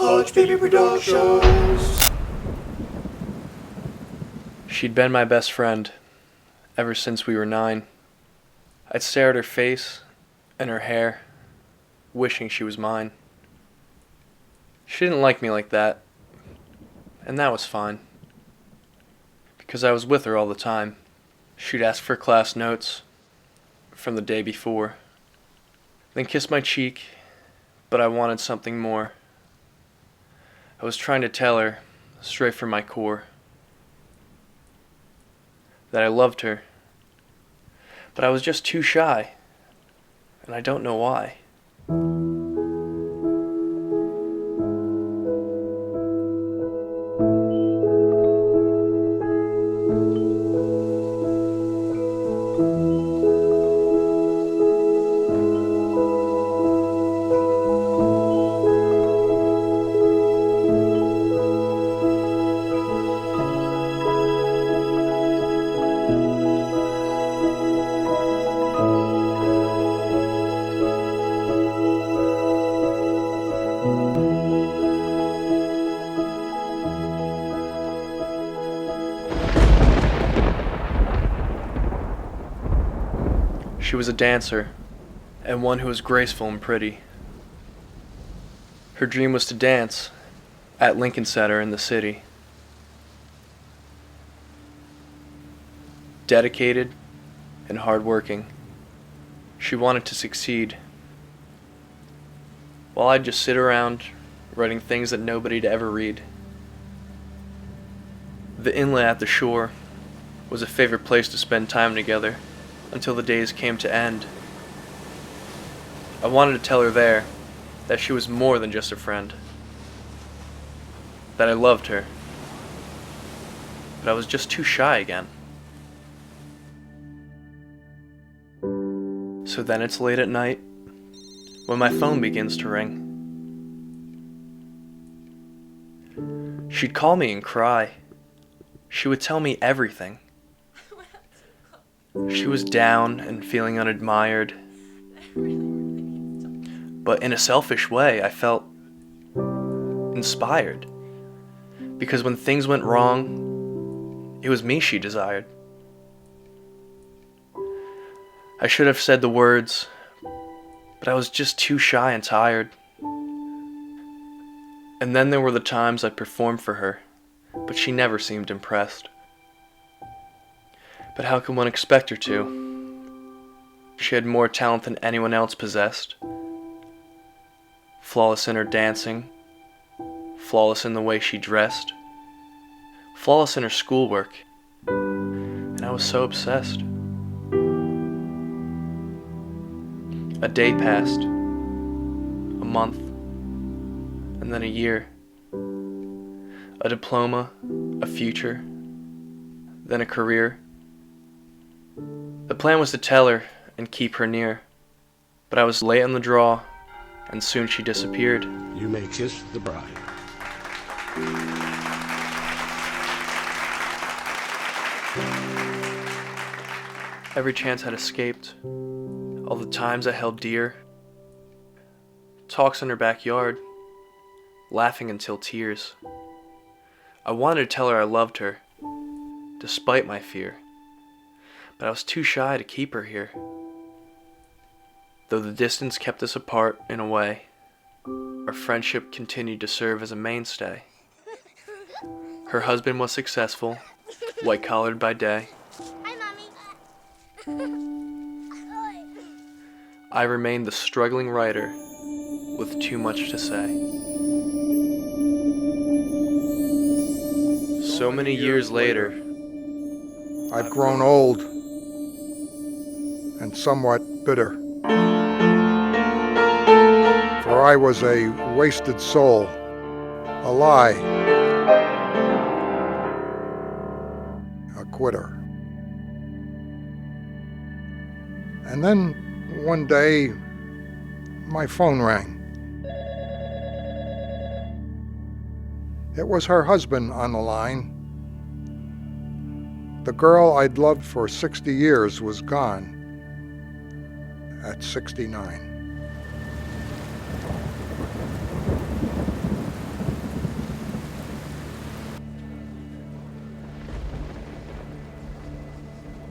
Hutch Baby Productions. She'd been my best friend ever since we were 9. I'd stare at her face and her hair, wishing she was mine. She didn't like me like that, and that was fine, because I was with her all the time. She'd ask for class notes from the day before, then kiss my cheek, but I wanted something more. I was trying to tell her, straight from my core, that I loved her, but I was just too shy, and I don't know why. She was a dancer, and one who was graceful and pretty. Her dream was to dance at Lincoln Center in the city. Dedicated and hardworking, she wanted to succeed, while I'd just sit around writing things that nobody'd ever read. The inlet at the shore was a favorite place to spend time together until the days came to end. I wanted to tell her there that she was more than just a friend, that I loved her, but I was just too shy again. So then it's late at night when my phone begins to ring. She'd call me and cry. She would tell me everything. She was down and feeling unadmired, but in a selfish way, I felt inspired, because when things went wrong, it was me she desired. I should have said the words, but I was just too shy and tired. And then there were the times I performed for her, but she never seemed impressed. But how can one expect her to? She had more talent than anyone else possessed. Flawless in her dancing, flawless in the way she dressed, flawless in her schoolwork, and I was so obsessed. A day passed, a month, and then a year. A diploma, a future, then a career. The plan was to tell her and keep her near, but I was late on the draw, and soon she disappeared. You may kiss the bride. Every chance had escaped, all the times I held dear. Talks in her backyard, laughing until tears. I wanted to tell her I loved her, despite my fear, but I was too shy to keep her here. Though the distance kept us apart in a way, our friendship continued to serve as a mainstay. Her husband was successful, white-collared by day. Hi, Mommy. I remained the struggling writer with too much to say. So many years later, I've grown old and somewhat bitter. For I was a wasted soul, a lie, a quitter. And then one day, my phone rang. It was her husband on the line. The girl I'd loved for 60 years was gone at 69.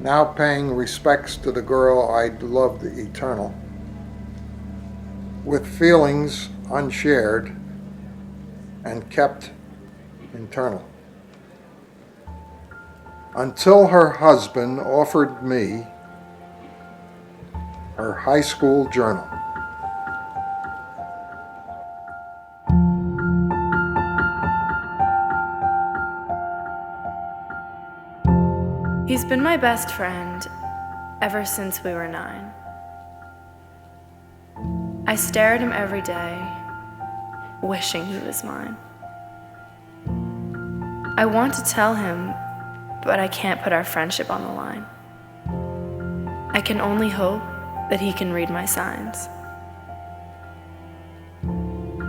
now paying respects to the girl I'd loved eternal, with feelings unshared and kept internal. Until her husband offered me her high school journal. He's been my best friend ever since we were 9. I stare at him every day, wishing he was mine. I want to tell him, but I can't put our friendship on the line. I can only hope that he can read my signs.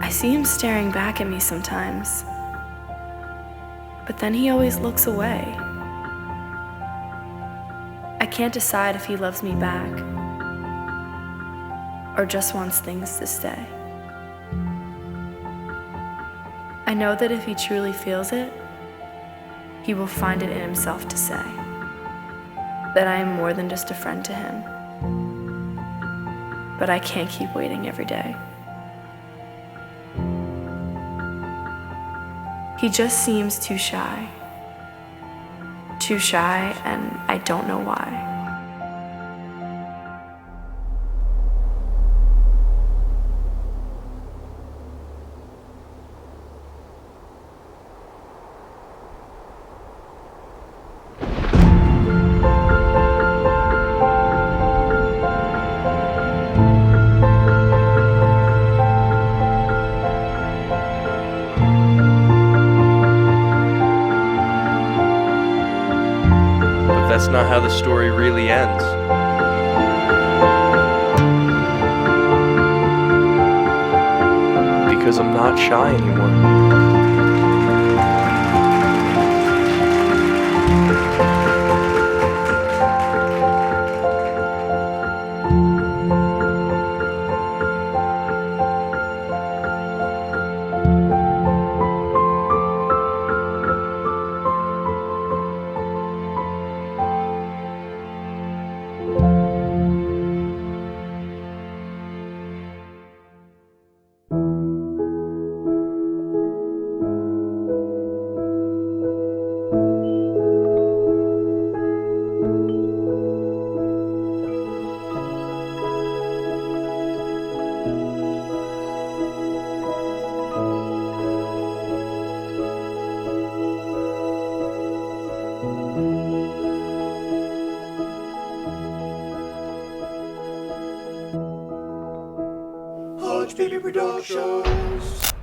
I see him staring back at me sometimes, but then he always looks away. I can't decide if he loves me back or just wants things to stay. I know that if he truly feels it, he will find it in himself to say that I am more than just a friend to him. But I can't keep waiting every day. He just seems too shy, and I don't know why. That's not how the story really ends. Because I'm not shy anymore. Hodge Baby Productions.